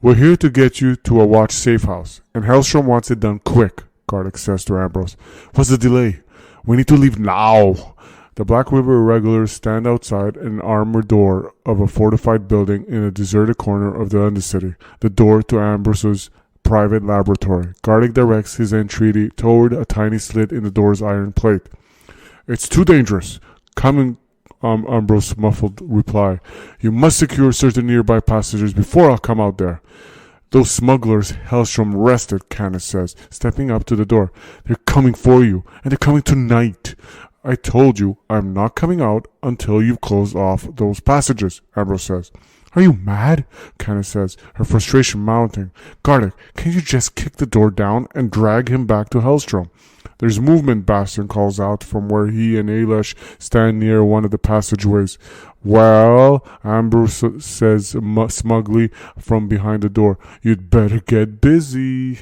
We're here to get you to a watch safehouse, and Hellstrom wants it done quick, Garlic says to Ambrose. What's the delay? We need to leave now. The Black River Irregulars stand outside an armored door of a fortified building in a deserted corner of the Undercity, the door to Ambrose's private laboratory. Garlic directs his entreaty toward a tiny slit in the door's iron plate. It's too dangerous. Coming, Ambrose muffled reply. You must secure certain nearby passages before I'll come out there. Those smugglers Hellstrom arrested, Canis says, stepping up to the door. They're coming for you, and they're coming tonight. I told you I'm not coming out until you've closed off those passages, Ambrose says. Are you mad? Canis says, her frustration mounting. Garlic, can you just kick the door down and drag him back to Hellstrom? There's movement, Bastion calls out from where he and Ailesh stand near one of the passageways. Well, Ambrose says smugly from behind the door, you'd better get busy.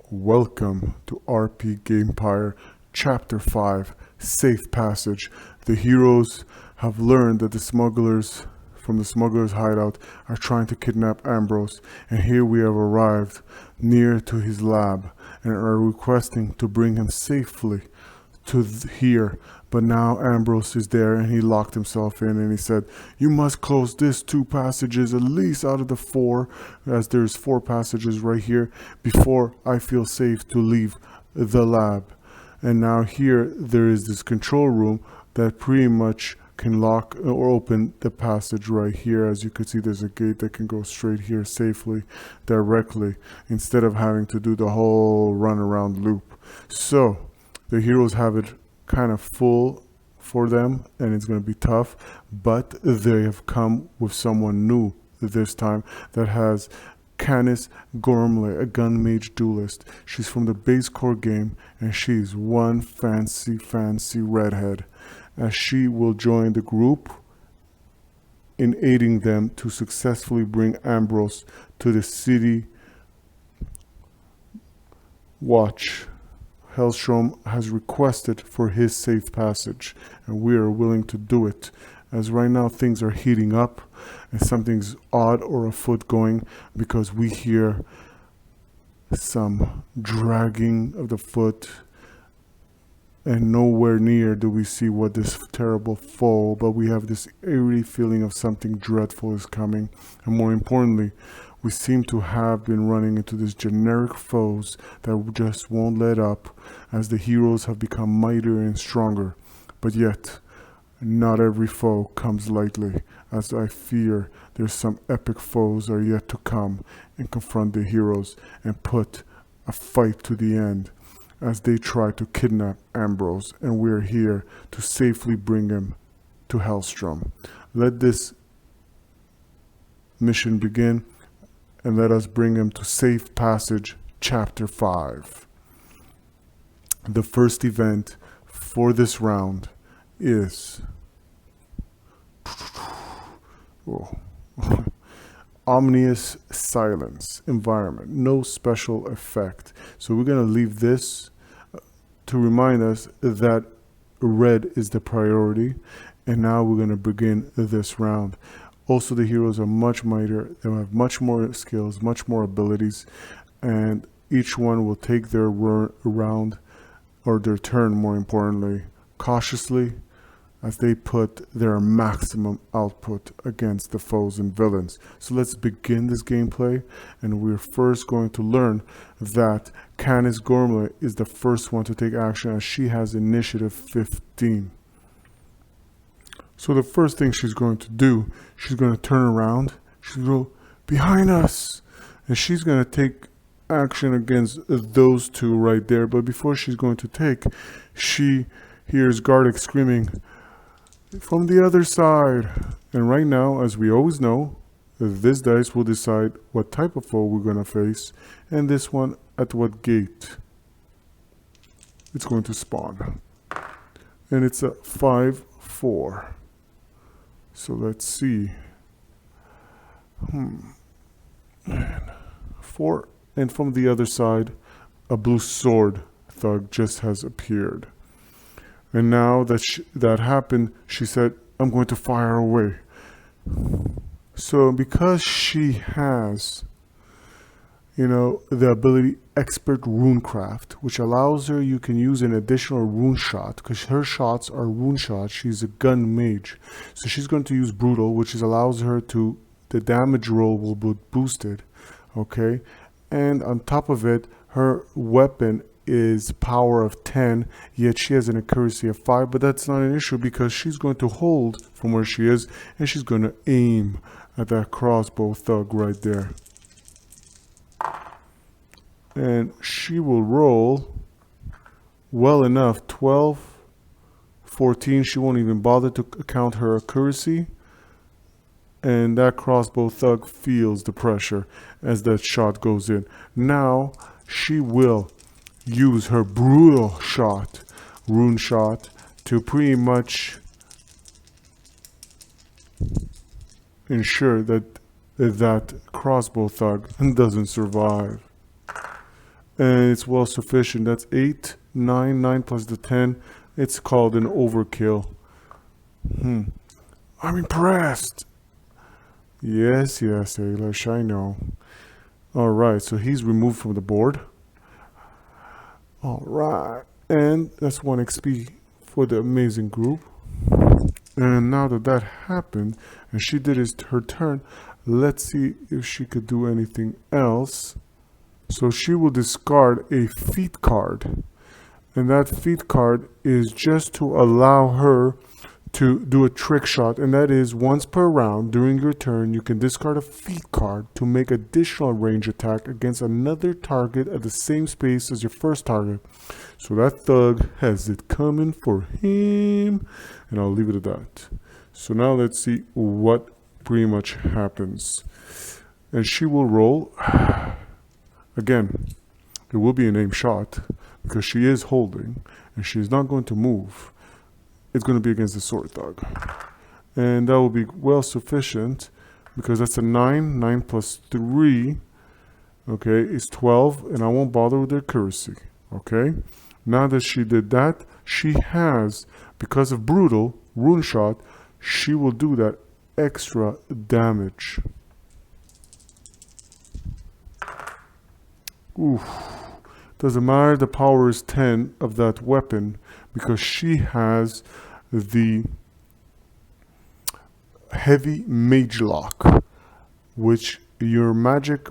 Welcome to RP Gamepire, Chapter 5, Safe Passage. The heroes have learned that the smugglers from the smuggler's hideout are trying to kidnap Ambrose, and here we have arrived near to his lab and are requesting to bring him safely to here. But now Ambrose is there and he locked himself in and he said, you must close this 2 passages at least out of the 4, as there's 4 passages right here, before I feel safe to leave the lab. And now here there is this control room that pretty much can lock or open the passage right here. As you can see, there's a gate that can go straight here safely, directly, instead of having to do the whole run around loop. So the heroes have it kind of full for them, and it's going to be tough, but they have come with someone new this time that has Canis Gormley, a gun mage duelist. She's from the base core game, and she's one fancy redhead, as she will join the group in aiding them to successfully bring Ambrose to the city watch Hellstrom has requested for his safe passage, and we are willing to do it, as right now things are heating up and something's odd or afoot going, because we hear some dragging of the foot, and nowhere near do we see what this terrible foe, but we have this eerie feeling of something dreadful is coming. And more importantly, we seem to have been running into these generic foes that just won't let up, as the heroes have become mightier and stronger. But yet, not every foe comes lightly, as I fear there's some epic foes are yet to come and confront the heroes and put a fight to the end, as they try to kidnap Ambrose, and we're here to safely bring him to Hellstrom. Let this mission begin, and let us bring him to Safe Passage, Chapter 5. The first event for this round is ominous silence environment, no special effect. So we're going to leave this to remind us that red is the priority, and now we're going to begin this round. Also, the heroes are much mightier, they have much more skills, much more abilities, and each one will take their round, or their turn more importantly, cautiously, as they put their maximum output against the foes and villains. So let's begin this gameplay, and we're first going to learn that Canis Gormley is the first one to take action, as she has initiative 15. So the first thing she's going to do, she's going to turn around, she's going to go behind us, and she's going to take action against those 2 right there. But before she's going to take, she hears Garlic screaming from the other side. And right now, as we always know, this dice will decide what type of foe we're going to face, and this one at what gate it's going to spawn. And it's a 5-4. So let's see. 4, and from the other side, a blue sword thug just has appeared. And now that that happened, she said, I'm going to fire away. So because she has, the ability expert runecraft, which allows her, you can use an additional rune shot because her shots are rune shots. She's a gun mage, so she's going to use brutal, which allows her to, the damage roll will be boosted. Okay, and on top of it, her weapon is power of 10, yet she has an accuracy of 5, but that's not an issue because she's going to hold from where she is and she's going to aim at that crossbow thug right there. And she will roll well enough, 12, 14, she won't even bother to count her accuracy. And that crossbow thug feels the pressure as that shot goes in. Now she will use her brutal shot, rune shot, to pretty much ensure that that crossbow thug doesn't survive. And it's well sufficient. That's 8, 9 plus the 10. It's called an overkill. I'm impressed. Yes, Alish, I know. Alright, so he's removed from the board. Alright, and that's 1 XP for the amazing group. And now that that happened, and she did her turn, let's see if she could do anything else. So she will discard a feat card. And that feat card is just to allow her to do a trick shot. And that is once per round during your turn, you can discard a feat card to make additional range attack against another target at the same space as your first target. So that thug has it coming for him. And I'll leave it at that. So now let's see what pretty much happens. And she will roll. Again, it will be an aim shot because she is holding and she's not going to move. It's going to be against the sword thug. And that will be well sufficient because that's a 9. 9 plus 3, okay, is 12. And I won't bother with the accuracy, okay? Now that she did that, she has, because of brutal, rune shot, she will do that extra damage. Oof. Doesn't matter, the power is 10 of that weapon because she has the heavy mage lock, which your magic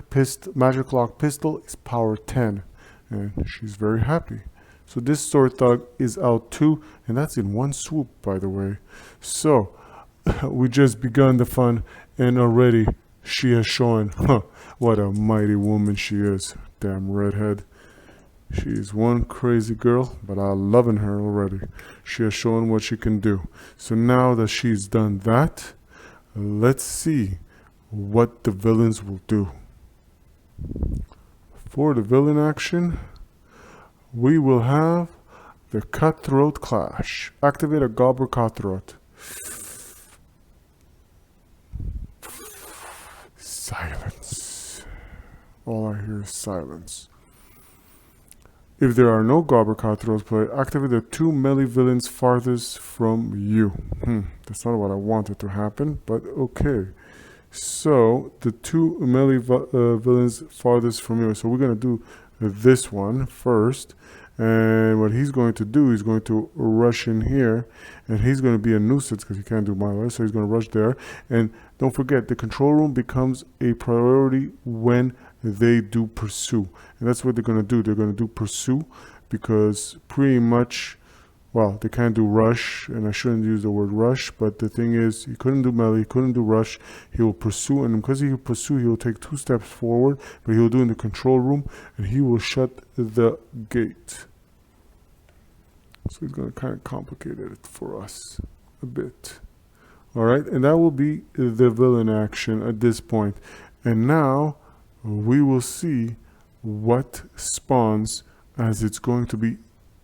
lock pistol is power 10, and she's very happy. So this sword thug is out too, and that's in 1 swoop, by the way. So we just begun the fun, and already she has shown what a mighty woman she is. Damn redhead. She is one crazy girl, but I'm loving her already. She has shown what she can do. So now that she's done that, let's see what the villains will do. For the villain action, we will have the Cutthroat Clash. Activate a Gobbler Cutthroat. Silence. All I hear is silence. If there are no Gobbler Cutthroats played, activate the 2 melee villains farthest from you. That's not what I wanted to happen, but okay. So, the 2 melee villains farthest from you. So we're going to do this one first. And what he's going to do, he's going to rush in here. And he's going to be a nuisance because he can't do melee. So he's going to rush there. And don't forget, the control room becomes a priority when they do pursue. And that's what they're going to do. They're going to do pursue because pretty much, well, they can't do rush. And I shouldn't use the word rush. But the thing is, he couldn't do melee. He couldn't do rush. He will pursue. And because he will pursue, he will take 2 steps forward. But he will do in the control room. And he will shut the gate. So it's going to kind of complicate it for us a bit. All right. And that will be the villain action at this point. And now we will see what spawns as it's going to be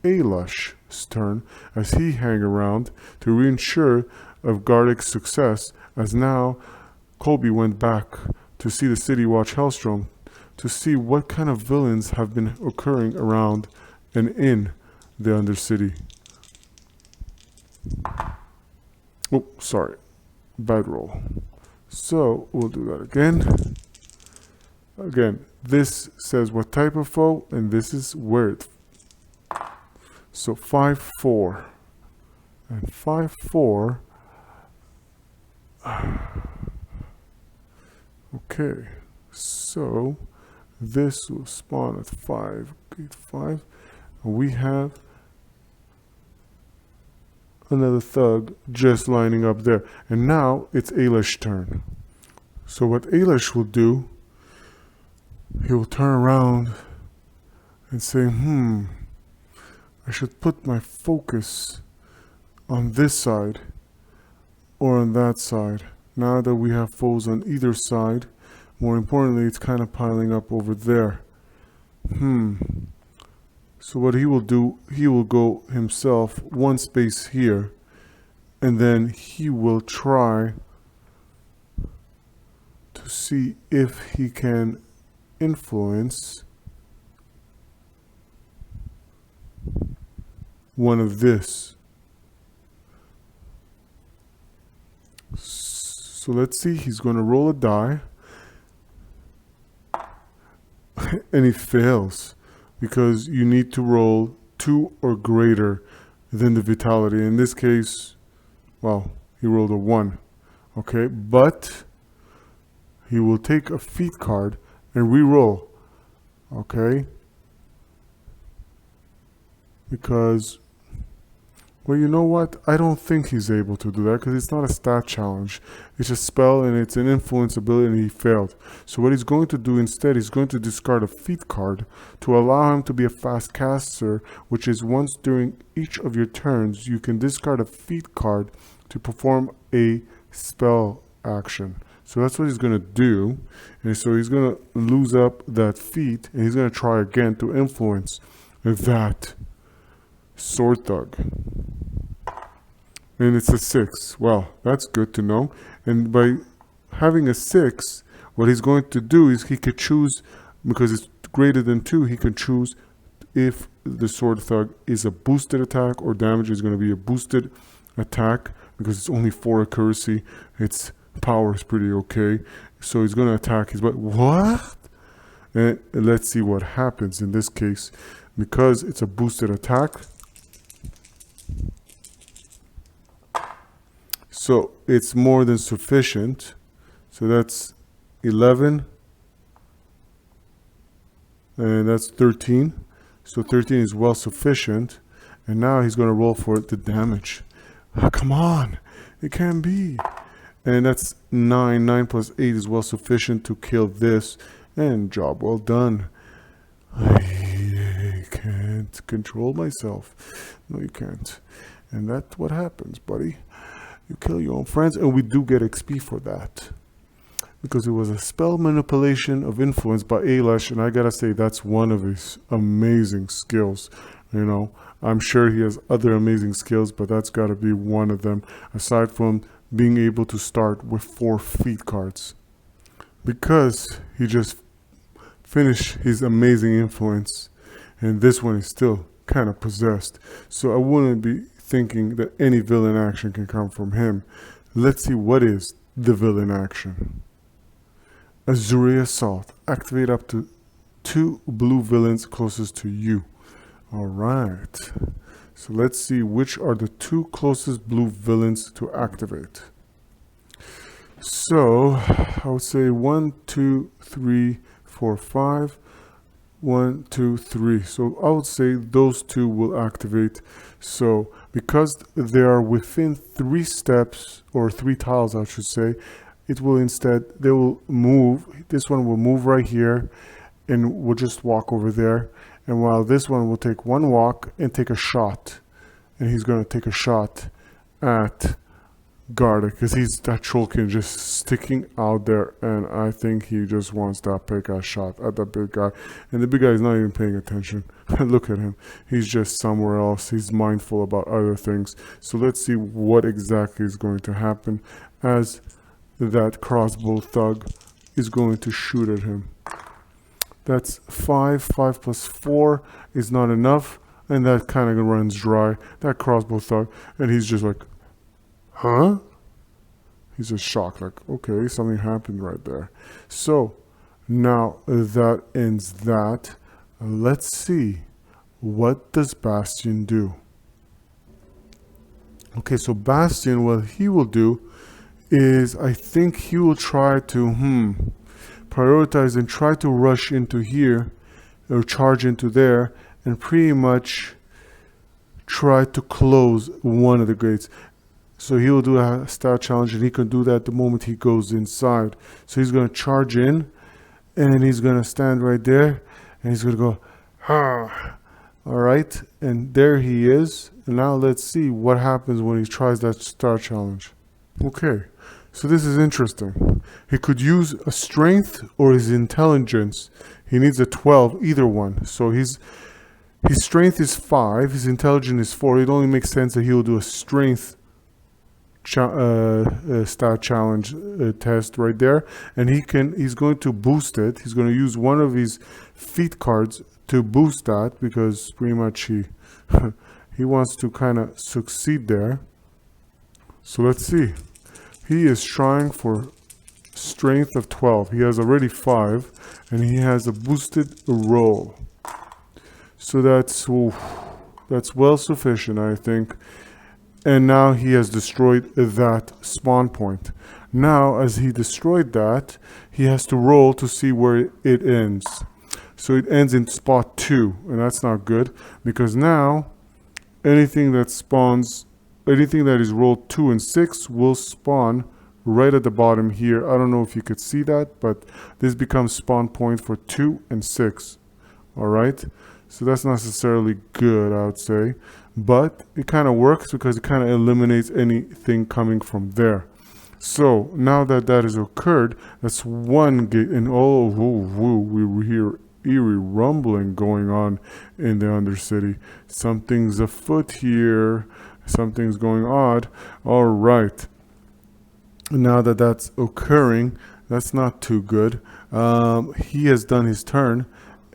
Alush's turn as he hang around to reassure of Gardick's success, as now Colby went back to see the City Watch Hellstrom to see what kind of villains have been occurring around and in the Undercity. Oh, sorry. Bad roll. So we'll do that again. Again, this says what type of foe, and this is where it. So 5-4 and 5-4. Okay, so this will spawn at 5, gate 5. And we have another thug just lining up there. And now it's Ailish's turn. So what Ailish will do, he will turn around and say, I should put my focus on this side or on that side. Now that we have foes on either side, more importantly, it's kind of piling up over there. So what he will do, he will go himself one space here, and then he will try to see if he can influence one of this. So let's see, he's going to roll a die, and he fails because you need to roll 2 or greater than the vitality. In this case, well, he rolled a 1. Okay, but he will take a feat card and re-roll. Okay, because, well, you know what? I don't think he's able to do that because it's not a stat challenge. It's a spell and it's an influence ability, and he failed. So what he's going to do instead, he's going to discard a feat card to allow him to be a fast caster, which is once during each of your turns, you can discard a feat card to perform a spell action. So that's what he's going to do. And so he's going to lose up that feat, and he's going to try again to influence that sword thug. And it's a 6. Well, that's good to know. And by having a 6, what he's going to do is he could choose, because it's greater than 2, he can choose if the sword thug is a boosted attack or damage is going to be a boosted attack, because it's only 4 accuracy. Its power is pretty okay. So he's going to attack his butt. What? And let's see what happens in this case. Because it's a boosted attack, so it's more than sufficient. So that's 11. And that's 13. So 13 is well sufficient. And now he's going to roll for the damage. Oh, come on. It can't be. And that's 9. 9 plus 8 is well sufficient to kill this. And job well done. I can't control myself. No, you can't. And that's what happens, buddy. You kill your own friends, and we do get XP for that. Because it was a spell manipulation of influence by Ailish, and I gotta say, that's one of his amazing skills. You know, I'm sure he has other amazing skills, but that's gotta be one of them, aside from being able to start with 4 feat cards. Because he just finished his amazing influence, and this one is still kind of possessed. So I wouldn't be thinking that any villain action can come from him. Let's see what is the villain action. Azuri Assault. Activate up to 2 blue villains closest to you. Alright. So let's see which are the 2 closest blue villains to activate. So I would say 1, 2, 3, 4, 5. 1, 2, 3. So I would say those 2 will activate. So because they are within 3 steps, or 3 tiles I should say, it will instead, they will move. This one will move right here and we'll just walk over there. And while this one will take 1 walk and take a shot. And he's going to take a shot at Garda, because he's that trollkin just sticking out there, and I think he just wants that big ass shot at that big guy, and the big guy is not even paying attention. Look at him, he's just somewhere else. He's mindful about other things. So let's see what exactly is going to happen as that crossbow thug is going to shoot at him. That's 5. 5 plus 4 is not enough, and that kind of runs dry, that crossbow thug, and he's just like, huh? He's just shocked, like, okay, something happened right there. So now that ends that. Let's see, what does Bastion do? Okay, so Bastion, what he will do is, I think he will try to prioritize and try to rush into here or charge into there and pretty much try to close one of the gates. So he will do a stat challenge, and he can do that the moment he goes inside. So he's going to charge in, and he's going to stand right there, and he's going to go, ah. All right, and there he is. And now let's see what happens when he tries that star challenge. Okay, so this is interesting. He could use a strength or his intelligence. He needs a 12, either one. So his strength is 5, his intelligence is 4. It only makes sense that he will do a strength stat challenge test right there, and he's going to boost it. He's going to use one of his feat cards to boost that, because pretty much he wants to kind of succeed there. So let's see. He is trying for strength of 12. He has already 5, and he has a boosted roll. So that's well sufficient, I think. And now he has destroyed that spawn point. Now, as he destroyed that, he has to roll to see where it ends. So it ends in spot 2, and that's not good, because now anything that is rolled 2 and 6 will spawn right at the bottom here. I don't know if you could see that, but this becomes spawn point for 2 and 6. All right, so that's not necessarily good, I would say, but it kind of works because it kind of eliminates anything coming from there. So now that has occurred, that's one gate, and we hear eerie rumbling going on in the Undercity. Something's afoot here. Something's going odd. All right. Now that that's occurring, that's not too good. He has done his turn,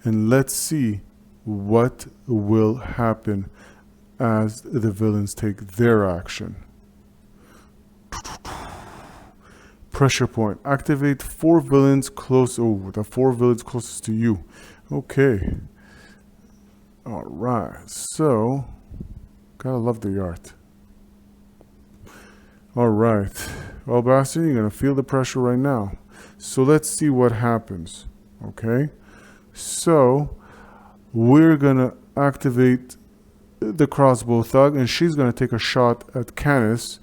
and let's see what will happen as the villains take their action. Pressure point. Activate 4 villains close. Oh, the 4 villains closest to you. Okay. All right. So, gotta love the art. All right. Well, Bastion, you're gonna feel the pressure right now. So let's see what happens. Okay. So we're gonna activate the crossbow thug, and she's gonna take a shot at Canis.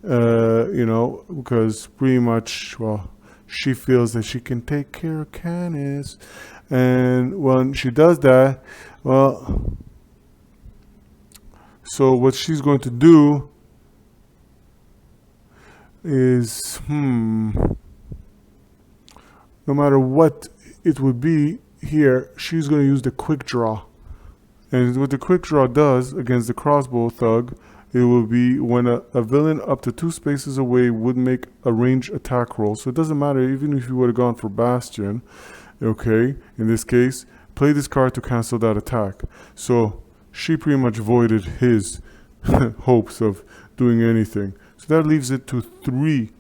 Because pretty much, well, she feels that she can take care of Canis. And when she does that, well, so what she's going to do is, no matter what it would be here, she's going to use the quick draw. And what the quick draw does against the crossbow thug, it will be when a villain up to 2 spaces away would make a ranged attack roll. So it doesn't matter even if you would have gone for Bastion. Okay, in this case, play this card to cancel that attack. So she pretty much voided his hopes of doing anything. So that leaves it to three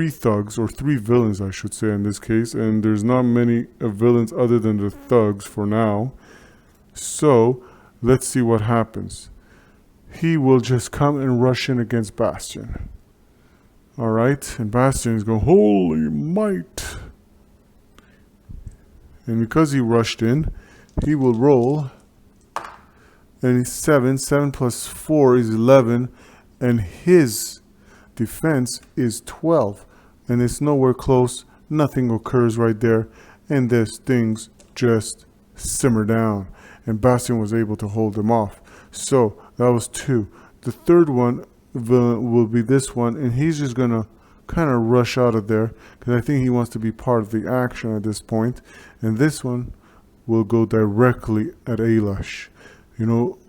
thugs, or 3 villains I should say in this case. And there's not many villains other than the thugs for now. So let's see what happens. He will just come and rush in against Bastion. Alright, and Bastion is going, holy might. And because he rushed in, he will roll. And he's 7. 7 plus 4 is 11. And his defense is 12. And it's nowhere close. Nothing occurs right there. And this things just simmer down. And Bastion was able to hold him off. So that was 2. The third one will be this one, and he's just gonna kind of rush out of there because I think he wants to be part of the action at this point. And this one will go directly at Aylash,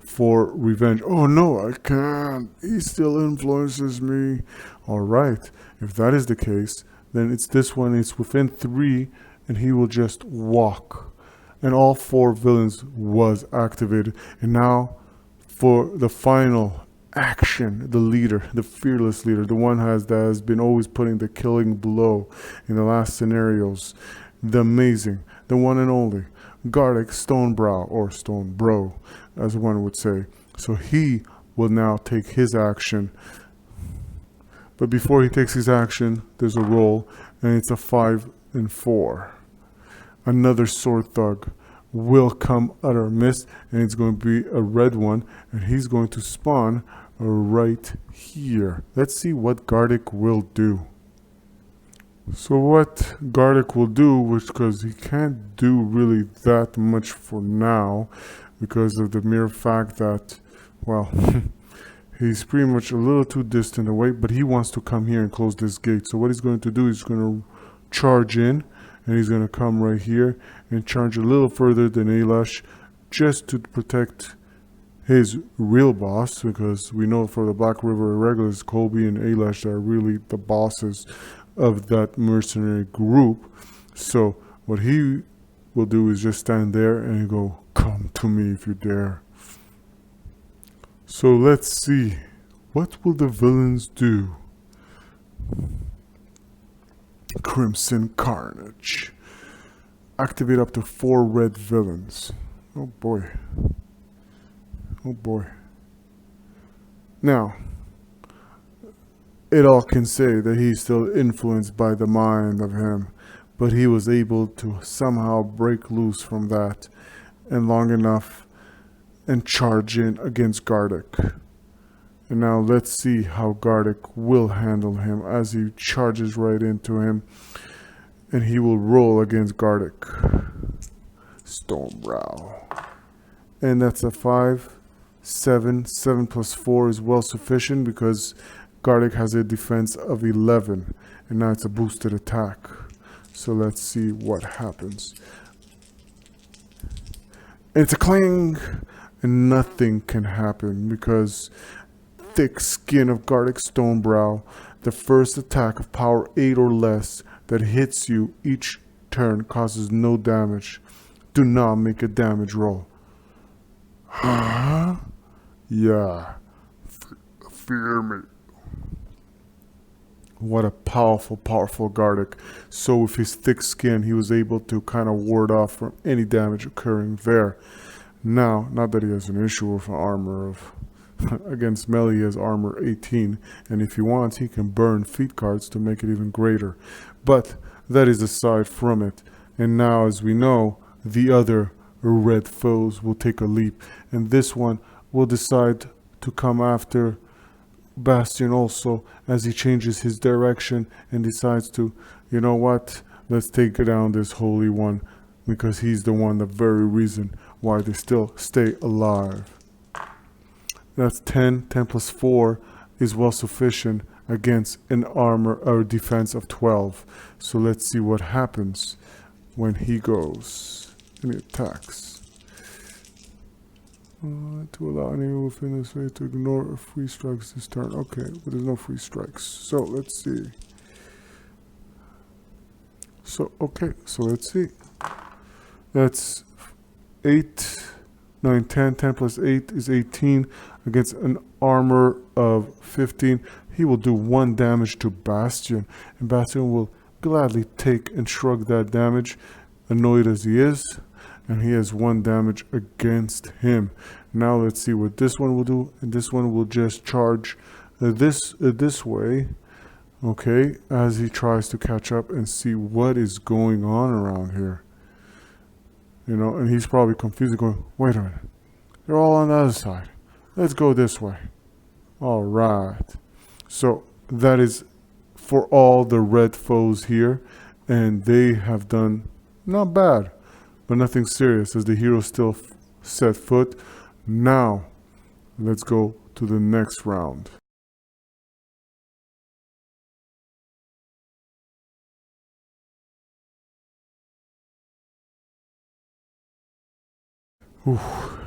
for revenge. Oh no, I can't. He still influences me. All right, if that is the case, then it's this one. It's within 3, and he will just walk. And all 4 villains was activated, and now for the final action, the leader, the fearless leader, the one that has been always putting the killing blow in the last scenarios, the amazing, the one and only Garlic Stonebrow, or Stonebro, as one would say. So he will now take his action. But before he takes his action, there's a roll, and it's a 5 and 4. Another sword thug will come out of mist, and it's going to be a red one, and he's going to spawn right here. Let's see what Garlic will do. So what Garlic will do, which because he can't do really that much for now, because of the mere fact that, well, he's pretty much a little too distant away, but he wants to come here and close this gate. So what he's going to do is going to charge in, and he's going to come right here and charge a little further than Aylash, just to protect his real boss, because we know for the Black River Irregulars, Colby and Aylash are really the bosses of that mercenary group. So what he will do is just stand there and go, "Come to me if you dare." So let's see, what will the villains do? Crimson Carnage. Activate up to 4 red villains. Oh boy. Oh boy. Now, it all can say that he's still influenced by the mind of him, but he was able to somehow break loose from that and long enough and charge in against Garlic. And now let's see how Garlic will handle him as he charges right into him, and he will roll against Garlic. Stonebrow. And that's a 5, 7. 7 plus 4 is well sufficient because Garlic has a defense of 11, and now it's a boosted attack. So let's see what happens. And it's a clang, and nothing can happen because thick skin of Garlic Stonebrow, the first attack of power 8 or less that hits you each turn causes no damage. Do not make a damage roll. Huh? Yeah. Fear me. What a powerful, powerful Garlic. So with his thick skin, he was able to kind of ward off from any damage occurring there. Now, not that he has an issue with an armor of... against melee, he has armor 18. And if he wants, he can burn feat cards to make it even greater. But that is aside from it. And now, as we know, the other red foes will take a leap. And this one will decide to come after Bastion also, as he changes his direction and decides to, you know what, let's take down this holy one, because he's the one, the very reason why they still stay alive. That's 10. 10 plus 4 is well sufficient against an armor or defense of 12. So let's see what happens when he goes and he attacks. To allow anyone within this way to ignore free strikes this turn. Okay, but there's no free strikes. So let's see. So let's see. That's 8, 9, 10. 10 plus 8 is 18 against an armor of 15. He will do 1 damage to Bastion, and Bastion will gladly take and shrug that damage, annoyed as he is. And he has 1 damage against him. Now let's see what this one will do. And this one will just charge this way. Okay, as he tries to catch up and see what is going on around here. You know, and he's probably confused, going, wait a minute. They're all on the other side. Let's go this way. All right. So that is for all the red foes here. And they have done not bad, but nothing serious, as the hero still set foot. Now, let's go to the next round. Whew,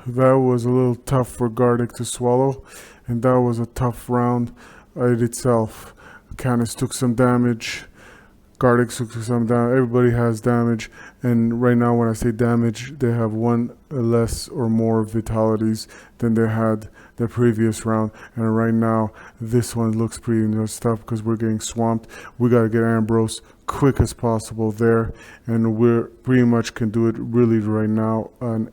that was a little tough for Garlic to swallow, and that was a tough round in itself. Canis took some damage. Garlic took some down. Everybody has damage, and right now, when I say damage, they have one less or more vitalities than they had the previous round. And right now, this one looks pretty tough because we're getting swamped. We gotta get Ambrose quick as possible there, and we're pretty much can do it really right now on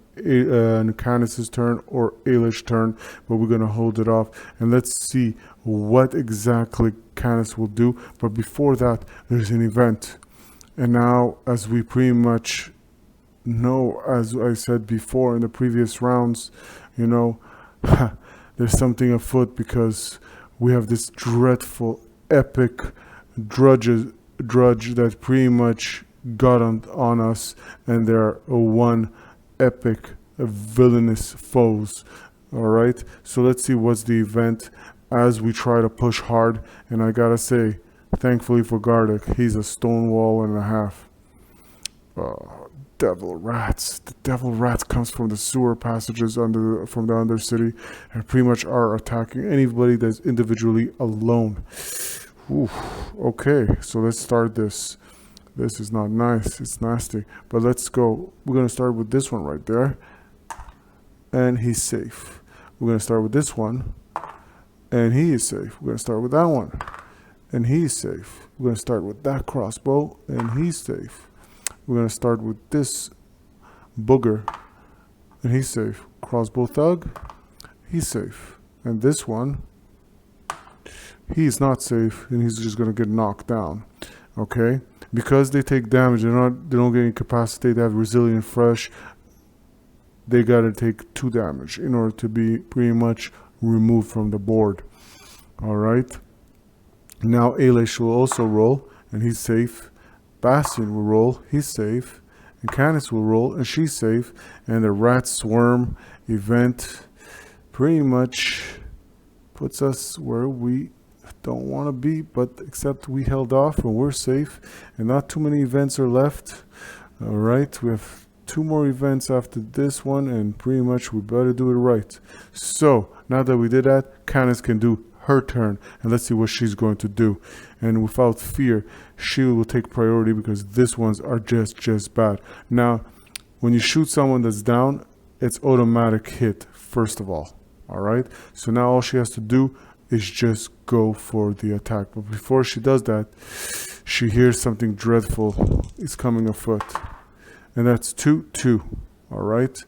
Candace's turn or Ailish's turn, but we're gonna hold it off and let's see what exactly Candace will do. But before that, there's an event, and now, as we pretty much know, as I said before in the previous rounds, you know, there's something afoot because we have this dreadful, epic drudge that pretty much got on us, and they're one epic villainous foes. All right, so let's see what's the event as we try to push hard. And I gotta say, thankfully for Garlic, he's a stone wall and a half. Devil rats. The devil rats comes from the sewer passages from the Undercity, and pretty much are attacking anybody that's individually alone. Oof. Okay, so let's start this. This is not nice. It's nasty. But let's go. We're going to start with this one right there. And he's safe. We're going to start with this one. And he is safe. We're going to start with that one. And he's safe. We're going to start with that crossbow. And he's safe. We're going to start with this booger. And he's safe. Crossbow thug. He's safe. And this one, he's not safe, and he's just gonna get knocked down. Okay, because they take damage, they don't get incapacitated. They have resilient fresh. They gotta take 2 damage in order to be pretty much removed from the board. All right. Now Ailish will also roll, and he's safe. Bastion will roll, he's safe. And Candace will roll, and she's safe. And the rat swarm event pretty much puts us where we don't want to be, but except we held off and we're safe, and not too many events are left. All right, we have 2 more events after this one, and pretty much we better do it right. So now that we did that, Candace can do her turn, and let's see what she's going to do. And without fear, she will take priority because these ones are just bad. Now, when you shoot someone that's down, it's automatic hit first of all. All right, so now all she has to do is just go for the attack. But before she does that, she hears something dreadful is coming afoot, and that's 2-2. All right,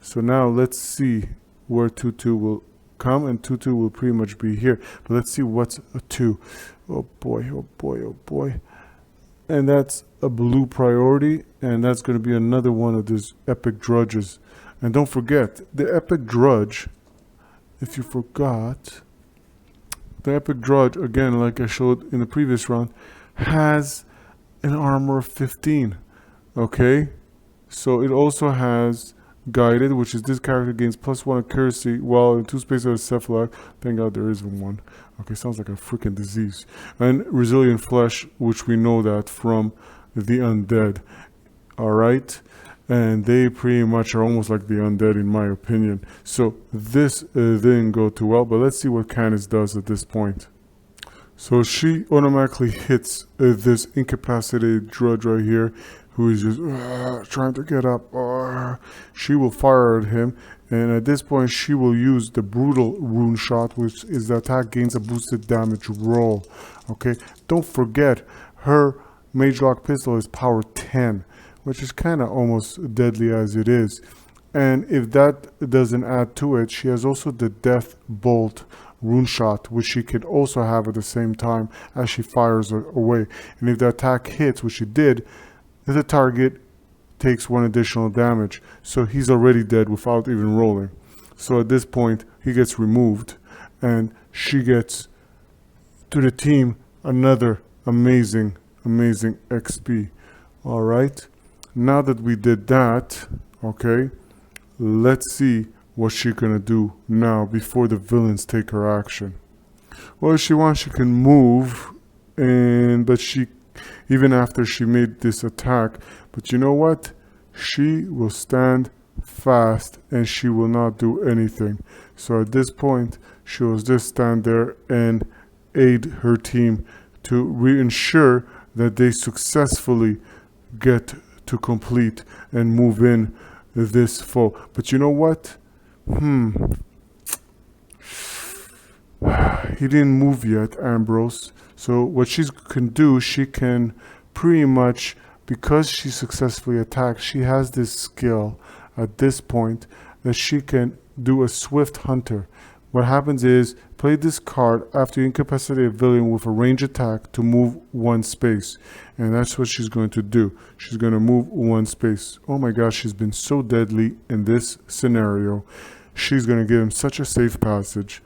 so now let's see where 2-2 will come, and 2-2 will pretty much be here. But let's see what's a 2. Oh boy, oh boy, oh boy. And that's a blue priority, and that's going to be another one of these epic drudges. And don't forget, the epic drudge, if you forgot, the epic drudge, again, like I showed in the previous round, has an armor of 15. Okay, so it also has guided, which is this character gains +1 accuracy while in 2 spaces of cephalak. Thank God there isn't one. Okay, sounds like a freaking disease. And resilient flesh, which we know that from the undead. All right, and they pretty much are almost like the undead in my opinion. So this didn't go too well, but let's see what Candace does at this point. So she automatically hits this incapacitated drudge right here, who is just trying to get up. She will fire at him, and at this point she will use the brutal rune shot, which is the attack gains a boosted damage roll. Okay, don't forget her mage lock pistol is power 10, which is kind of almost deadly as it is. And if that doesn't add to it, she has also the death bolt rune shot, which she could also have at the same time as she fires away. And if the attack hits, which she did, the target takes 1 additional damage. So he's already dead without even rolling. So at this point, he gets removed, and she gets to the team another amazing XP. All right, now that we did that, okay, let's see what she's gonna do now before the villains take her action. Well, if she wants, she can move, but she, even after she made this attack, but you know what? She will stand fast and she will not do anything. So at this point, she will just stand there and aid her team to ensure that they successfully get to complete and move in this foe. But you know what? He didn't move yet, Ambrose. So what she can do, she can pretty much, because she successfully attacked, she has this skill at this point that she can do a swift hunter. What happens is, play this card after you incapacitate a villain with a range attack to move one space. And that's what she's going to do. She's going to move one space. Oh my gosh, she's been so deadly in this scenario. She's going to give him such a safe passage.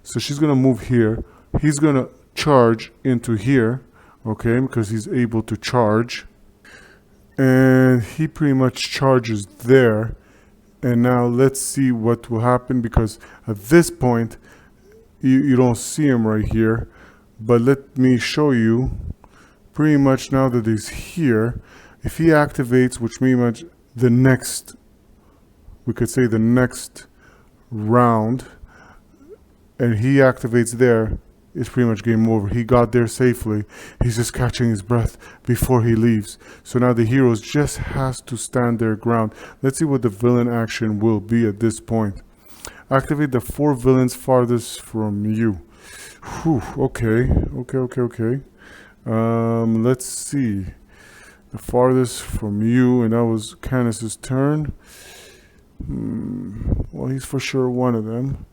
So she's going to move here. He's going to charge into here, okay, because he's able to charge. And he pretty much charges there. And now let's see what will happen, because at this point, you don't see him right here. But let me show you, pretty much now that he's here, if he activates, which means the next, we could say the next round, and he activates there, it's pretty much game over. He got there safely. He's just catching his breath before he leaves. So now the heroes just has to stand their ground. Let's see what the villain action will be at this point. Activate the 4 villains farthest from you. Whew, okay. Let's see. The farthest from you, and that was Canis' turn. Well, he's for sure one of them.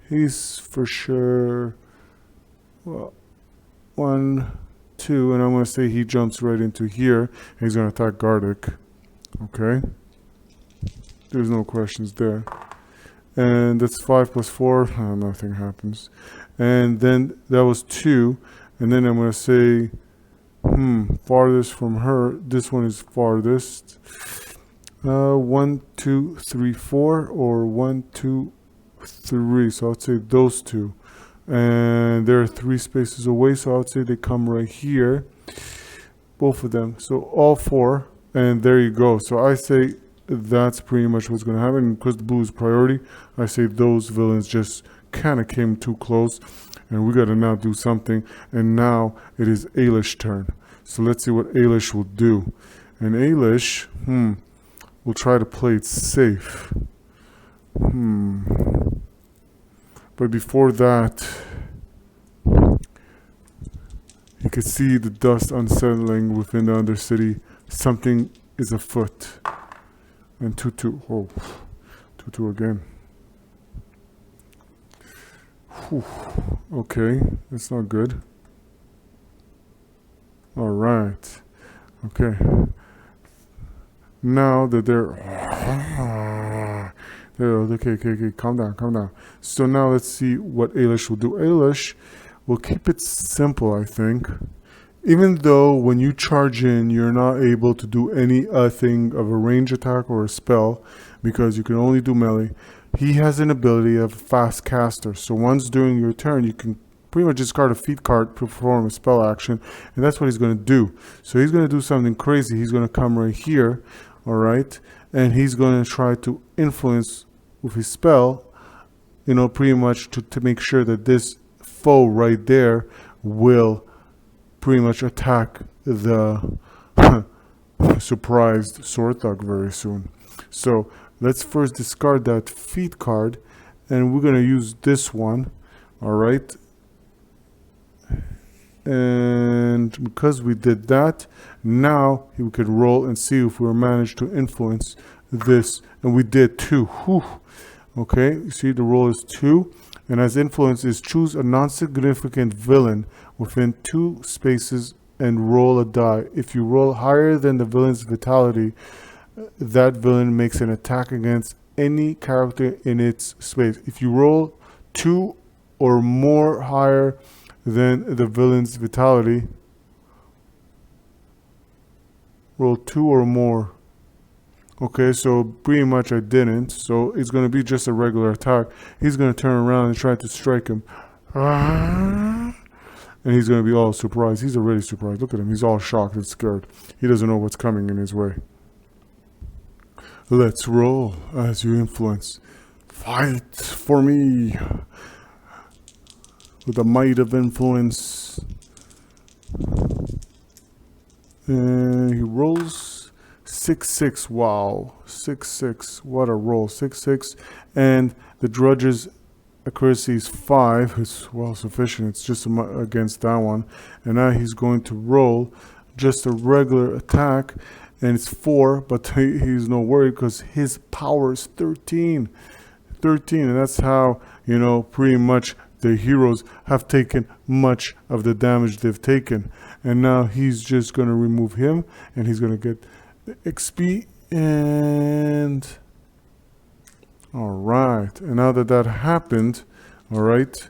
He's for sure... Well, 1, 2, and I'm going to say he jumps right into here. He's going to attack Gardic. Okay. There's no questions there. And that's 5 plus 4. Nothing happens. And then that was 2. And then I'm going to say, farthest from her. This one is farthest. 1, 2, 3, 4, or 1, 2, 3. So I'd say those 2. And they're 3 spaces away, so I would say they come right here, both of them. So all 4, and there you go. So I say that's pretty much what's going to happen. Because the blue is priority, I say those villains just kind of came too close, and we got to now do something. And now it is Ailish's turn. So let's see what Ailish will do. And Ailish, will try to play it safe. But before that, you could see the dust unsettling within the Undercity. Something is afoot. And 2-2. Oh, 2-2 again. Whew. Okay, that's not good. All right. Okay. Now that they're... Okay, calm down. So now let's see what Ailish will do. Ailish will keep it simple, I think. Even though when you charge in, you're not able to do any thing of a range attack or a spell, because you can only do melee. He has an ability of a fast caster. So once during your turn, you can pretty much discard a feat card to perform a spell action, and that's what he's going to do. So he's going to do something crazy. He's going to come right here, all right, and he's going to try to influence with his spell, pretty much to make sure that this foe right there will pretty much attack the surprised sword thug very soon. So let's first discard that feat card, and we're going to use this one, all right. And because we did that, now we could roll and see if we managed to influence this, and we did 2. Whew. Okay, you see the roll is 2, and as influence is choose a non-significant villain within 2 spaces and roll a die. If you roll higher than the villain's vitality, that villain makes an attack against any character in its space. If you roll 2 or more higher than the villain's vitality, roll 2 or more. Okay, so pretty much I didn't. So it's going to be just a regular attack. He's going to turn around and try to strike him. And he's going to be all surprised. He's already surprised. Look at him. He's all shocked and scared. He doesn't know what's coming in his way. Let's roll as you influence. Fight for me. With the might of influence. And he rolls 6-6. Wow, 6-6. What a roll, 6-6. And the Drudges' accuracy is 5. It's well sufficient. It's just against that one. And now he's going to roll just a regular attack, and it's 4. But he's no worried because his power is 13. 13, and that's how, you know, pretty much the heroes have taken much of the damage they've taken. And now he's just going to remove him, and he's going to get the XP. And all right, and now that that happened, all right,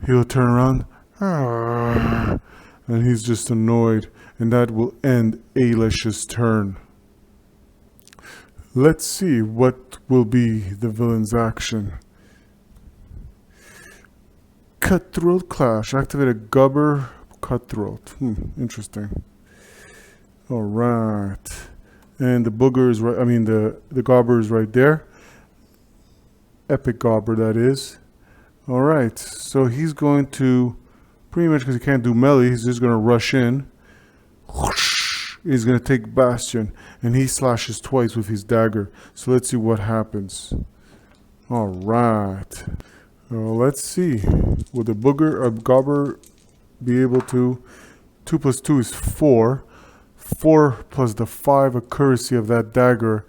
he'll turn around and he's just annoyed, and that will end Alish's turn. Let's see what will be the villain's action. Cutthroat Clash. Activate a Gobber Cutthroat. Interesting. Alright. And the booger is right, I mean the Gobber is right there. Epic Gobber, that is. Alright, so he's going to, pretty much because he can't do melee, he's just going to rush in. He's going to take Bastion, and he slashes twice with his dagger. So let's see what happens. Alright. Let's see. Will the booger or Gobber be able to? 2 plus 2 is 4. 4 plus the 5 accuracy of that dagger.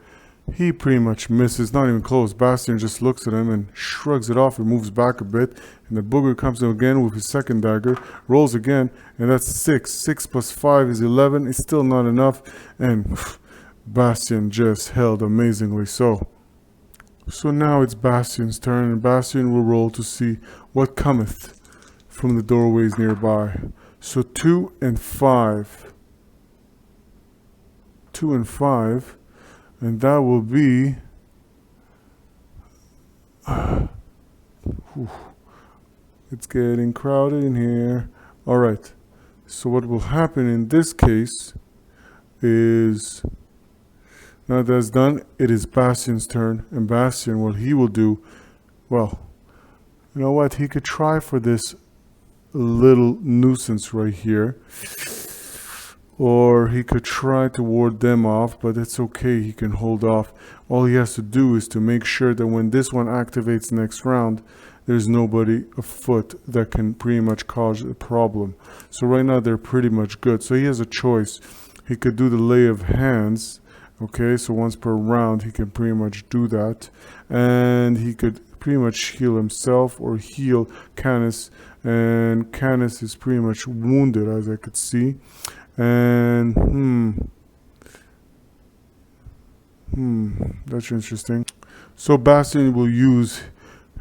He pretty much misses, not even close. Bastion just looks at him and shrugs it off and moves back a bit. And the booger comes in again with his second dagger, rolls again, and that's 6. 6 plus 5 is 11. It's still not enough, and Bastion just held amazingly so. So now it's Bastion's turn, and Bastion will roll to see what cometh from the doorways nearby. So 2 and 5. 2 and 5. And that will be... it's getting crowded in here. Alright. So what will happen in this case is... now that's done, it is Bastion's turn. And Bastion, what he will do... well, you know what? He could try for this little nuisance right here. Or he could try to ward them off, but it's okay, he can hold off. All he has to do is to make sure that when this one activates next round, there's nobody afoot that can pretty much cause a problem. So right now they're pretty much good. So he has a choice. He could do the lay of hands. Okay, so once per round he can pretty much do that. And he could pretty much heal himself or heal Canis. And Canis is pretty much wounded, as I could see. And that's interesting. So Bastion will use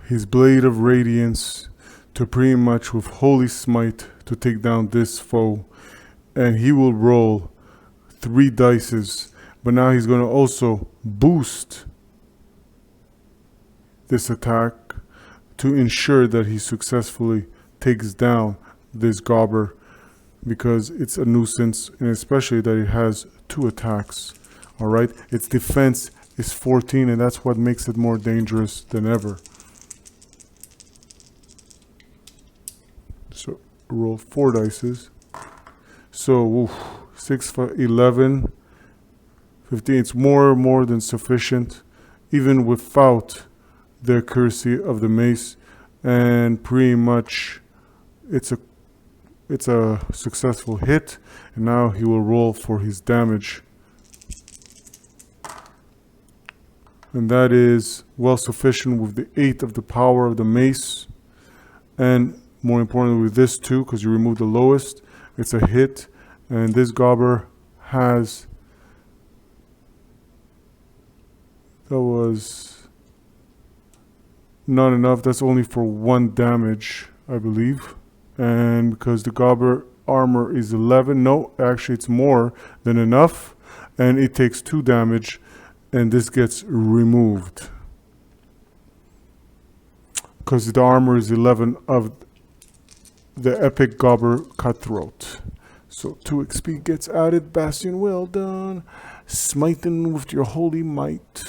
his Blade of Radiance to pretty much with Holy Smite to take down this foe, and he will roll 3 dices, but now he's going to also boost this attack to ensure that he successfully takes down this Gobber, because it's a nuisance, and especially that it has 2 attacks. Alright, its defense is 14, and that's what makes it more dangerous than ever. So roll 4 dices. So 6 for 11, 15. It's more than sufficient, even without the accuracy of the mace, and pretty much it's a successful hit. And now he will roll for his damage, and that is well sufficient with the 8 of the power of the mace, and more importantly with this too, because you remove the lowest. It's a hit, and this Gobber has, that was not enough. That's only for 1 damage, I believe. And because the Gobber armor is 11, no, actually it's more than enough, and it takes 2 damage, and this gets removed because the armor is 11 of the epic Gobber Cutthroat. So 2 XP gets added. Bastion, well done. Smiting with your holy might.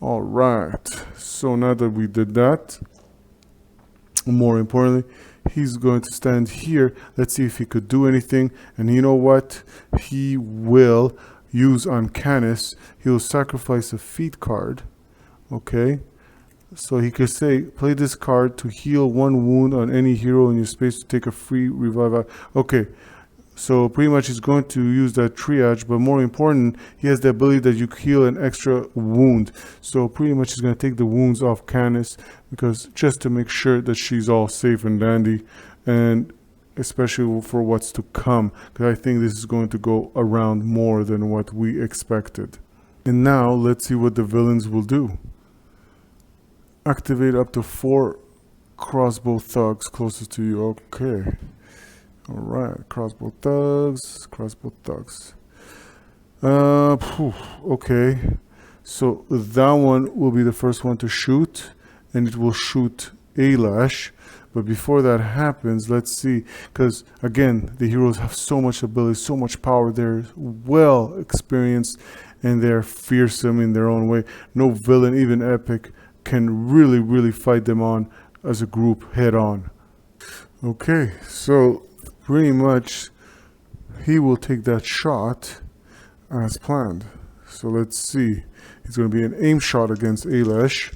Alright, so now that we did that, more importantly, he's going to stand here. Let's see if he could do anything. And you know what? He will use on Canis. He'll sacrifice a feat card. Okay. So he could say, play this card to heal 1 wound on any hero in your space to take a free revive. Okay. So pretty much he's going to use that triage, but more important, he has the ability that you heal an extra wound. So pretty much he's going to take the wounds off Canis, because just to make sure that she's all safe and dandy, and especially for what's to come, because I think this is going to go around more than what we expected. And now let's see what the villains will do. Activate up to 4 crossbow thugs closest to you. Okay. All right, crossbow thugs. Okay, so that one will be the first one to shoot, and it will shoot Alash. But before that happens, let's see, because again, the heroes have so much ability, so much power. They're well experienced, and they're fearsome in their own way. No villain, even epic, can really fight them on as a group head on. Okay, so pretty much he will take that shot as planned. So let's see. It's going to be an aim shot against Alash.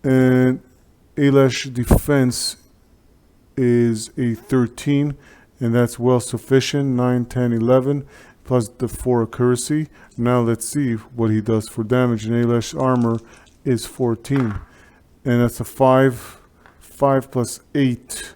And Alash defense is a 13, and that's well sufficient. 9, 10, 11, plus the 4 accuracy. Now let's see what he does for damage. And Alash's armor is 14. And that's a 5. 5 plus 8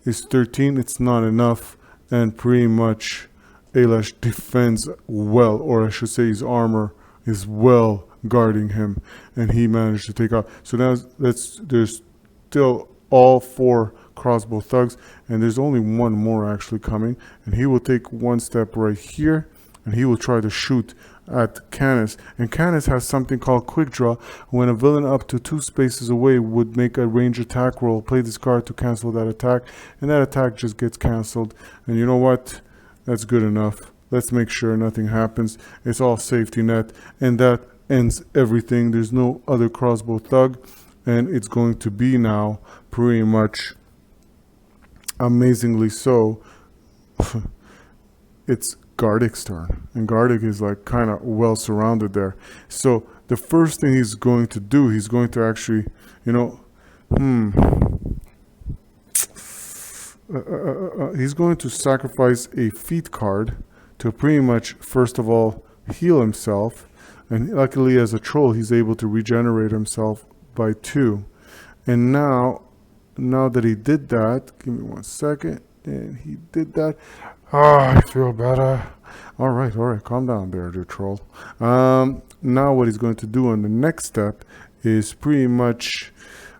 is 13. It's not enough, and pretty much Alash defends well, or I should say his armor is well guarding him, and he managed to take out. So now there's still all 4 crossbow thugs, and there's only one more actually coming, and he will take 1 step right here, and he will try to shoot at Canis. And Canis has something called quick draw. When a villain up to 2 spaces away would make a range attack roll, play this card to cancel that attack, and that attack just gets canceled. And you know what? That's good enough. Let's make sure nothing happens. It's all safety net, and that ends everything. There's no other crossbow thug, and it's going to be now pretty much amazingly so. It's Gardick's turn, and Gardick is like kind of well surrounded there. So the first thing he's going to do, he's going to actually, you know, he's going to sacrifice a feat card to pretty much, first of all, heal himself. And luckily, as a troll, he's able to regenerate himself by 2. And now that he did that, give me 1 second, and he did that. I feel better. All right, calm down there, dear troll. Now what he's going to do on the next step is pretty much,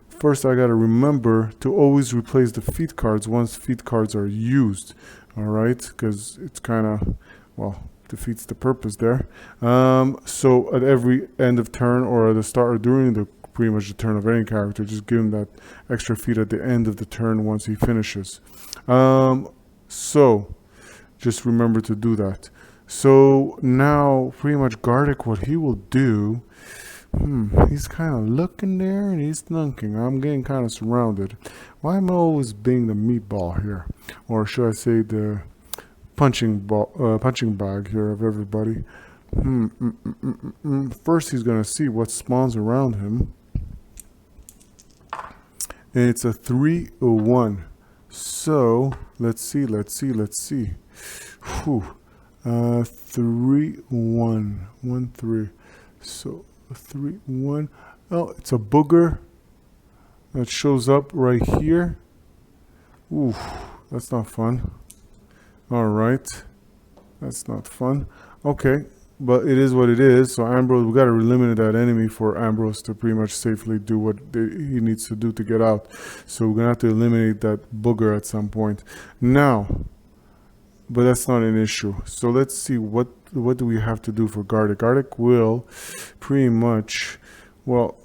first I got to remember to always replace the feat cards once feat cards are used. All right, because it's kind of, well, defeats the purpose there. So at every end of turn, or at the start, or during the pretty much the turn of any character, just give him that extra feat at the end of the turn once he finishes. So just remember to do that. So now pretty much Gardick, what he will do, he's kind of looking there and he's thinking, I'm getting kind of surrounded. Why am I always being the meatball here? Or should I say the punching bag here of everybody? First he's going to see what spawns around him. And it's a 3-1. So let's see. Whew. 3-1. 1-3. So 3-1. Oh, it's a booger that shows up right here. Ooh, that's not fun. All right, that's not fun. Okay, but it is what it is. So Ambrose, we got to eliminate that enemy for Ambrose to pretty much safely do what he needs to do to get out. So we're gonna have to eliminate that booger at some point now. But that's not an issue. So let's see what do we have to do for Gardick. Gardick will pretty much, well,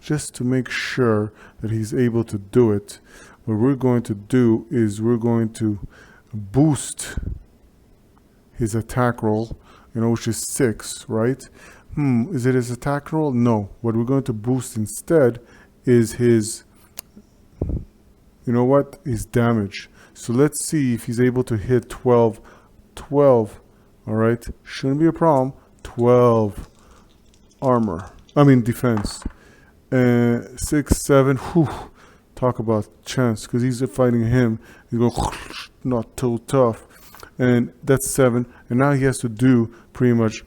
just to make sure that he's able to do it, what we're going to do is we're going to boost his attack roll, which is 6, right? Is it his attack roll? No. What we're going to boost instead is his You know what? He's damaged. So let's see if he's able to hit 12. 12. All right. Shouldn't be a problem. 12 armor. I mean defense. 6, 7. Whew. Talk about chance, because he's fighting him. He's going not too tough. And that's 7. And now he has to do pretty much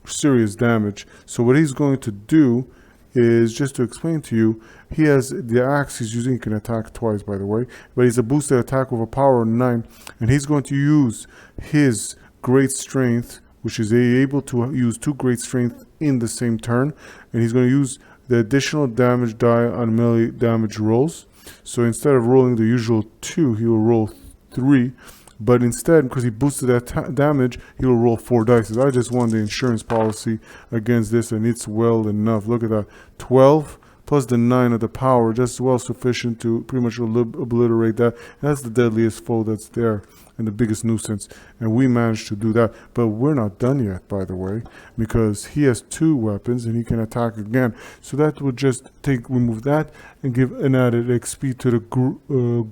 serious damage. So what he's going to do is, just to explain to you, he has the axe he's using. He can attack twice, by the way, but he's a boosted attack with a power of 9, and he's going to use his great strength, which is able to use 2 great strength in the same turn, and he's going to use the additional damage die on melee damage rolls. So instead of rolling the usual 2, he will roll 3. But instead, because he boosted that damage, he will roll 4 dice. I just won the insurance policy against this, and it's well enough. Look at that. 12 plus the 9 of the power, just well sufficient to pretty much obliterate that. That's the deadliest foe that's there and the biggest nuisance. And we managed to do that. But we're not done yet, by the way, because he has 2 weapons and he can attack again. So that would just remove that and give an added XP to the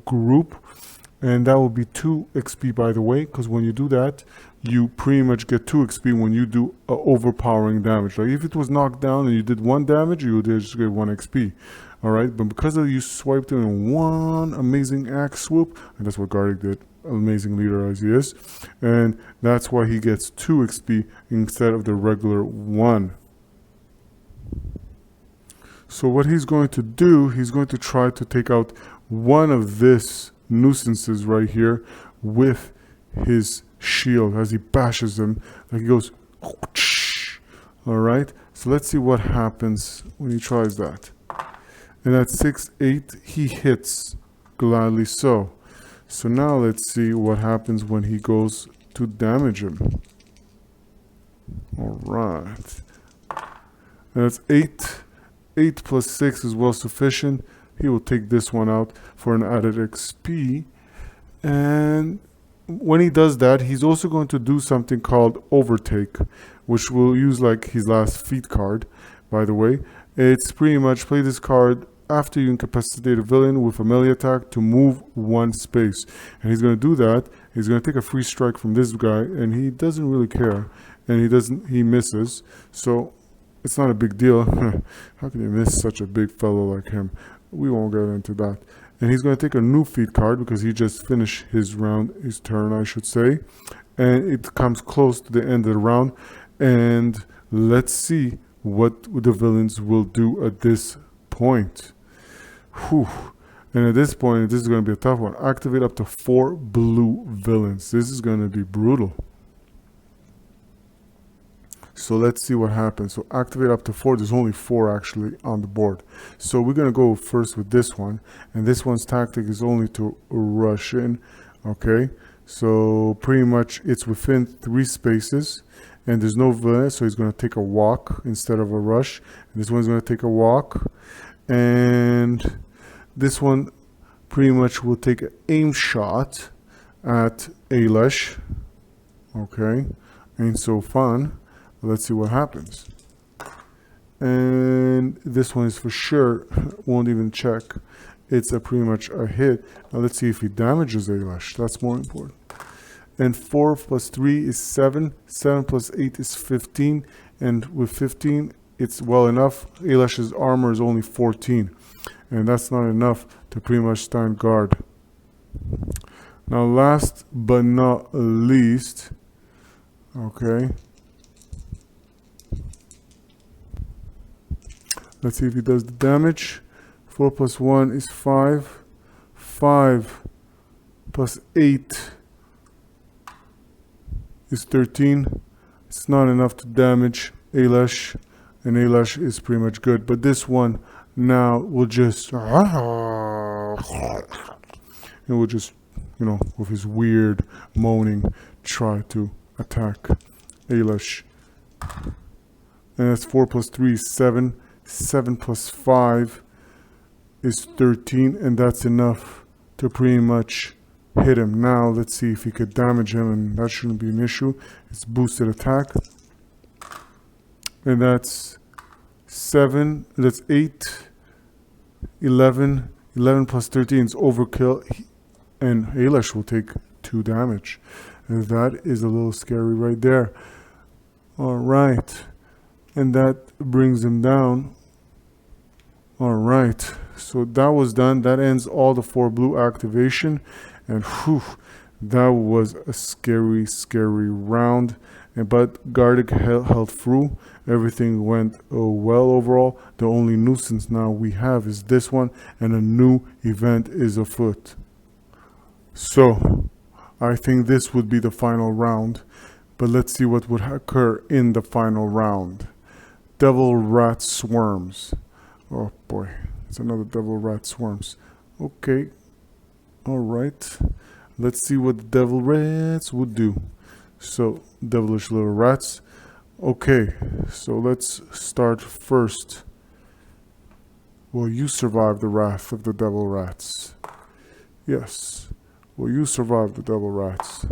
group. And that will be 2 XP, by the way, because when you do that, you pretty much get 2 XP when you do overpowering damage. Like if it was knocked down and you did 1 damage, you would just get 1 XP. Alright, but because of you swiped him in 1 amazing axe swoop, and that's what Garlic did, amazing leader as he is, and that's why he gets 2 XP instead of the regular 1. So what he's going to do, he's going to try to take out one of this nuisances right here with his shield as he bashes them. Like he goes, all right. So let's see what happens when he tries that. And at 6, 8, he hits, gladly so. So now let's see what happens when he goes to damage him. All right. And that's 8. 8 plus 6 is well sufficient. He will take this one out for an added XP. And when he does that, he's also going to do something called overtake, which will use like his last feat card, by the way. It's pretty much play this card after you incapacitate a villain with a melee attack to move 1 space. And he's going to do that. He's going to take a free strike from this guy, and he doesn't really care. And he misses. So it's not a big deal. How can you miss such a big fellow like him? We won't get into that. And he's going to take a new feat card because he just finished his round, his turn, I should say. And it comes close to the end of the round. And let's see what the villains will do at this point. Whew. And at this point, this is going to be a tough one. Activate up to 4 blue villains. This is going to be brutal. So let's see what happens. So activate up to 4. There's only 4 actually on the board. So we're going to go first with this one. And this one's tactic is only to rush in. Okay. So pretty much it's within 3 spaces. And there's no villain. So he's going to take a walk instead of a rush. And this one's going to take a walk. And this one pretty much will take an aim shot at Alish. Okay. Ain't so fun. Let's see what happens. And this one is for sure, won't even check. It's pretty much a hit. Now let's see if he damages Alish. That's more important. And 4 plus 3 is 7. 7 plus 8 is 15. And with 15, it's well enough. Alish's armor is only 14. And that's not enough to pretty much stand guard. Now last but not least, okay. Let's see if he does the damage. 4 plus 1 is 5. 5 plus 8 is 13. It's not enough to damage Alish. And Alish is pretty much good. But this one now will just... It will just, you know, with his weird moaning, try to attack Alish. And that's 4 plus 3 is 7. 7 plus 5 is 13, and that's enough to pretty much hit him. Now let's see if he could damage him, and that shouldn't be an issue. It's boosted attack. And that's 7, that's 8, 11, 11 plus 13 is overkill, and Aylash will take 2 damage. And that is a little scary right there. Alright, and that brings him down. Alright, so that was done. That ends all the 4 blue activation, and whew, that was a scary round. But Gardic held through. Everything went well overall. The only nuisance now we have is this one, and a new event is afoot. So I think this would be the final round, but let's see what would occur in the final round. Devil Rat Swarms. Oh boy, it's another Devil Rat Swarms. Okay, alright, let's see what the Devil Rats would do. So, devilish little rats. Okay, so let's start first. Will you survive the wrath of the devil rats? Yes. Will you survive the devil rats?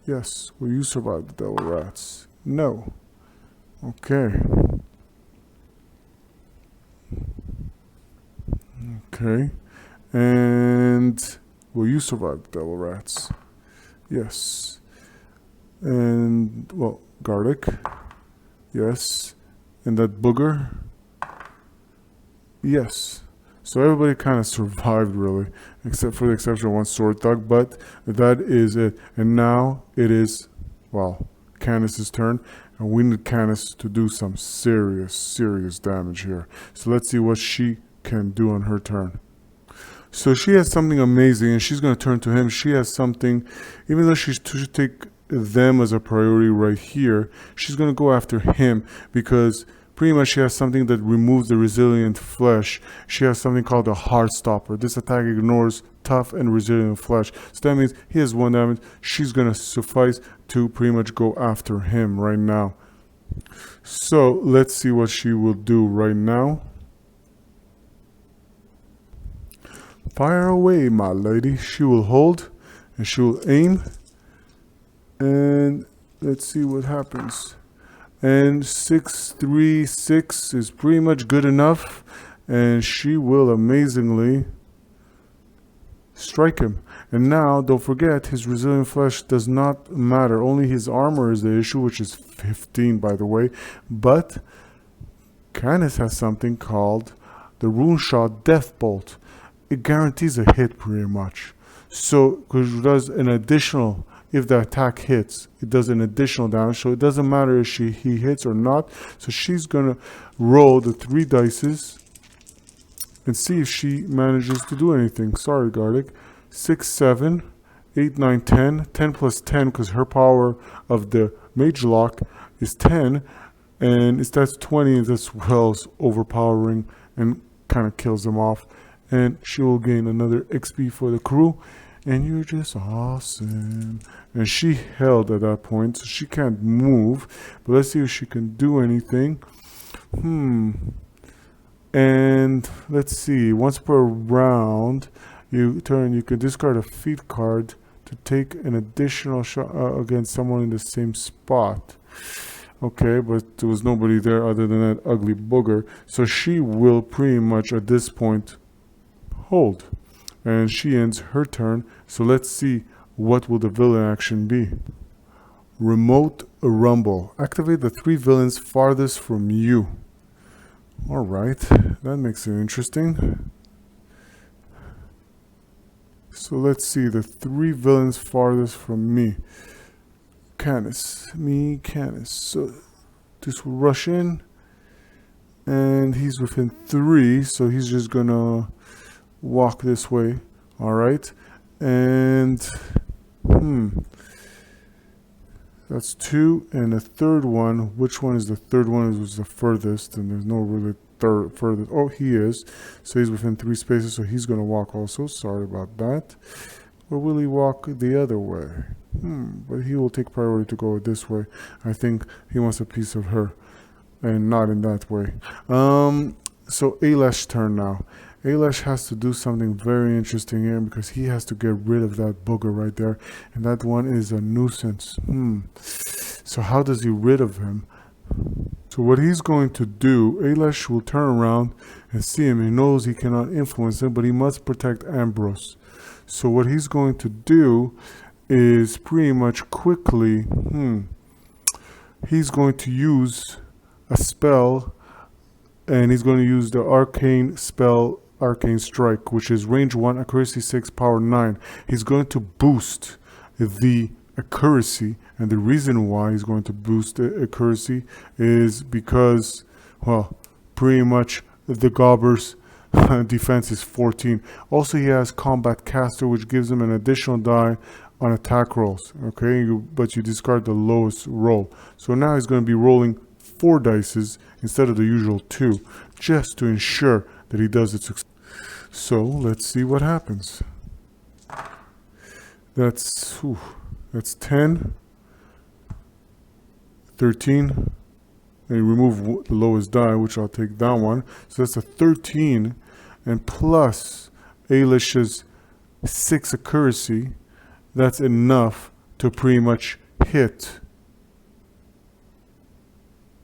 Yes. Will you survive the devil rats? No. Okay. Okay. And will you survive the devil rats? Yes. And, well, Garlic. Yes. And that booger. Yes. So everybody kind of survived, really, except for the exception of one sword thug, but that is it. And now it is, well, Candace's turn, and we need Candace to do some serious damage here. So let's see what she can do on her turn. So she has something amazing, and she's going to turn to him. She has something, even though she should take them as a priority right here, she's going to go after him because pretty much she has something that removes the resilient flesh. She has something called a Heart Stopper. This attack ignores tough and resilient flesh. So that means he has 1 damage. She's going to suffice to pretty much go after him right now. So let's see what she will do right now. Fire away, my lady. She will hold and she will aim. And let's see what happens. And 636 is pretty much good enough, and she will amazingly strike him. And now don't forget, his resilient flesh does not matter, only his armor is the issue, which is 15 by the way. But Canis has something called the Rune Shot Death Bolt. It guarantees a hit pretty much. So because it does an additional, if the attack hits, it does an additional damage. So it doesn't matter if he hits or not. So she's gonna roll the 3 dices and see if she manages to do anything. Sorry, Garlic. 6, 7, 8, 9, 10. 10 plus 10 because her power of the Mage Lock is 10, and that's 20. That's well overpowering and kind of kills them off. And she will gain another XP for the crew. And you're just awesome. And she held at that point, so she can't move. But let's see if she can do anything. And let's see. Once per round, you can discard a feat card to take an additional shot against someone in the same spot. Okay, but there was nobody there other than that ugly booger. So she will pretty much at this point hold. And she ends her turn. So let's see what will the villain action be. Remote Rumble. Activate the 3 villains farthest from you. Alright, that makes it interesting. So let's see, the 3 villains farthest from me. Canis. So this will rush in. And he's within 3, so he's just gonna walk this way. Alright, and that's 2, and the third one, which one is the third one? Is the furthest, and there's no really furthest. Oh, he is, so he's within 3 spaces, so he's gonna walk also. Sorry about that. Or will he walk the other way? But he will take priority to go this way. I think he wants a piece of her, and not in that way. So Ailesh's turn now. Ailesh has to do something very interesting here because he has to get rid of that booger right there, and that one is a nuisance. So how does he rid of him? So what he's going to do, Ailesh will turn around and see him. He knows he cannot influence him, but he must protect Ambrose. So what he's going to do is pretty much quickly, he's going to use a spell, and he's going to use the arcane spell, Arcane Strike, which is range 1, accuracy 6, power 9. He's going to boost the accuracy, and the reason why he's going to boost the accuracy is because, well, pretty much the Gobber's defense is 14. Also, he has Combat Caster, which gives him an additional die on attack rolls, okay? But you discard the lowest roll. So now he's going to be rolling 4 dices instead of the usual 2, just to ensure that he does it successfully. So let's see what happens. That's 10, 13, and you remove the lowest die, which I'll take that one. So that's a 13, and plus Ailish's 6 accuracy, that's enough to pretty much hit.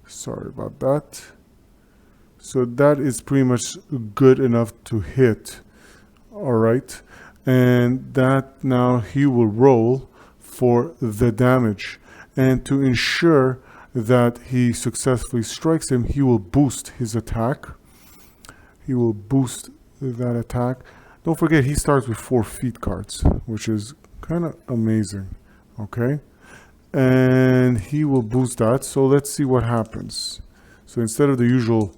Sorry about that. So that is pretty much good enough to hit. All right. And that now he will roll for the damage. And to ensure that he successfully strikes him, he will boost his attack. He will boost that attack. Don't forget, he starts with 4 feet cards, which is kind of amazing. Okay. And he will boost that. So let's see what happens. So instead of the usual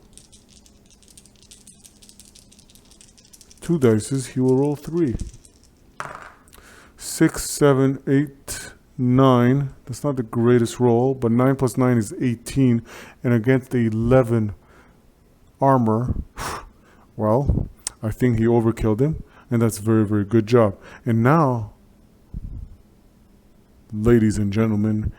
2 dices, he will roll 3. 6, 7, 8, 9. That's not the greatest roll, but 9 plus 9 is 18. And against the 11 armor, well, I think he overkilled him. And that's very, very good job. And now, ladies and gentlemen,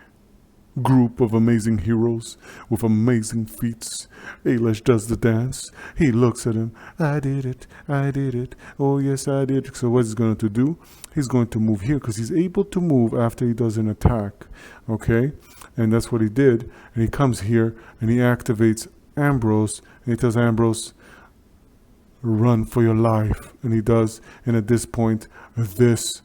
group of amazing heroes with amazing feats. Ailish does the dance. He looks at him. I did it. I did it. Oh, yes, I did. So what he's going to do? He's going to move here because he's able to move after he does an attack. Okay? And that's what he did. And he comes here and he activates Ambrose. And he tells Ambrose, run for your life. And he does. And at this point, this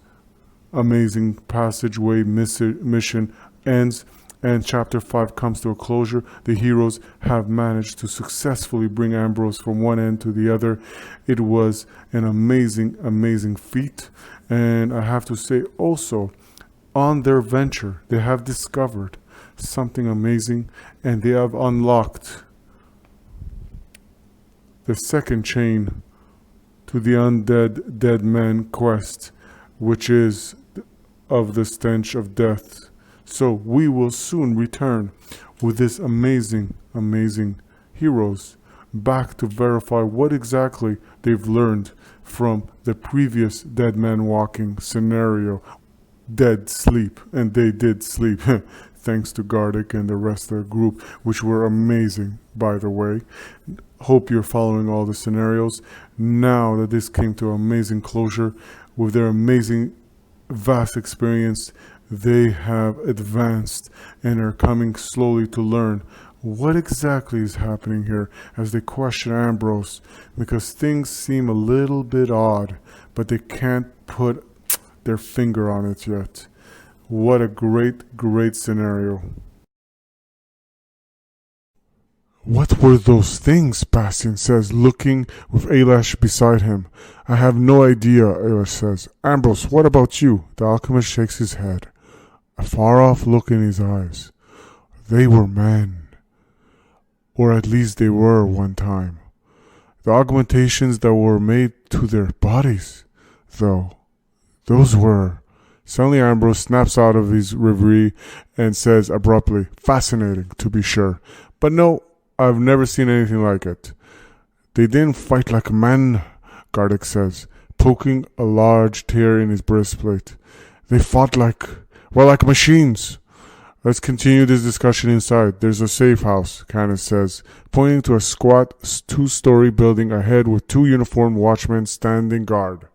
amazing passageway mission ends. And chapter 5 comes to a closure. The heroes have managed to successfully bring Ambrose from one end to the other. It was an amazing, amazing feat. And I have to say also, on their venture, they have discovered something amazing. And they have unlocked the second chain to the undead dead man quest, which is of the stench of death. So we will soon return with this amazing, amazing heroes back to verify what exactly they've learned from the previous dead man walking scenario. Dead sleep, and they did sleep thanks to Gardic and the rest of the group, which were amazing, by the way. Hope you're following all the scenarios. Now that this came to amazing closure with their amazing vast experience, they have advanced and are coming slowly to learn what exactly is happening here as they question Ambrose, because things seem a little bit odd, but they can't put their finger on it yet. What a great, great scenario. What were those things? Bastian says, looking with Ailesh beside him. I have no idea, Ailesh says. Ambrose, what about you? The alchemist shakes his head. A far-off look in his eyes. They were men. Or at least they were one time. The augmentations that were made to their bodies, though, those were... Suddenly Ambrose snaps out of his reverie and says abruptly, fascinating, to be sure. But no, I've never seen anything like it. They didn't fight like men, Gardic says, poking a large tear in his breastplate. They fought like machines. Let's continue this discussion inside. There's a safe house, Canis says, pointing to a squat 2-story building ahead with 2 uniformed watchmen standing guard.